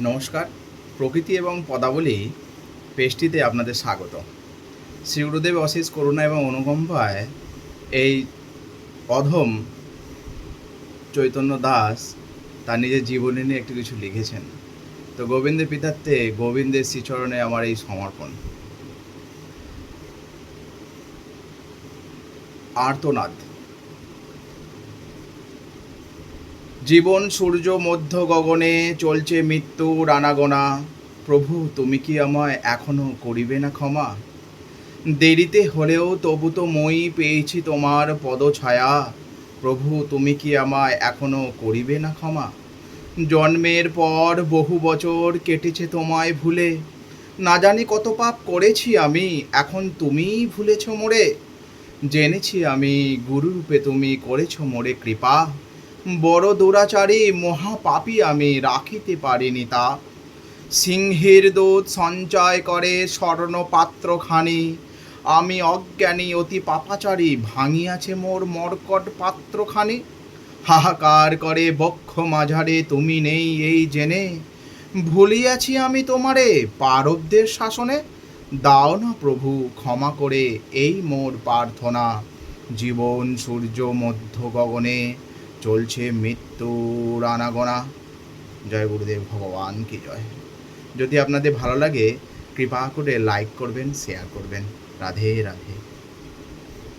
নমস্কার। প্রকৃতি এবং পদাবলী পেজটিতে আপনাদের স্বাগত। শ্রী গুরুদেব অশেষ করুণা এবং অনুকম্পায় এই অধম চৈতন্য দাস তার নিজের জীবনী নিয়ে একটু কিছু লিখেছেন। তো গোবিন্দের পিতাত্বে গোবিন্দের শ্রীচরণে আমার এই সমর্পণ। আর্তনাদ। জীবন সূর্য মধ্য গগনে, চলছে মৃত্যুর আনাগোনা। প্রভু তুমি কি আমায় এখনো করিবে না ক্ষমা? দেরিতে হলেও তবু তো মই পেয়েছি তোমার পদছায়া। প্রভু তুমি কি আমায় এখনো করিবে না ক্ষমা? জন্মের পর বহু বছর কেটেছে তোমায় ভুলে, না জানি কত পাপ করেছি আমি, এখন তুমিই ভুলেছ মোরে। জেনেছি আমি গুরুরূপে তুমি করেছ মোরে কৃপা, বড় দুরাচারী মহাপাপী আমি, রাখিতে পারিনি তা। সিংহের দুধ সঞ্চয় করে স্বর্ণ পাত্রখানি, আমি অজ্ঞানী অতি পাপাচারী, ভাঙিয়াছে মোর মর্কট পাত্রখানি। হাহাকার করে বক্ষ মাঝারে তুমি নেই এই জেনে, ভুলিয়াছি আমি তোমারে পারব্দের শাসনে। দাও না প্রভু ক্ষমা করে এই মোর প্রার্থনা, জীবন সূর্য মধ্য গগনে, চলছে মৃত্যুর আনাগোনা। জয় গুরুদেব ভগবান কি জয়। যদি আপনাদের ভালো লাগে কৃপা করে লাইক করবেন, শেয়ার করবেন। রাধে রাধে।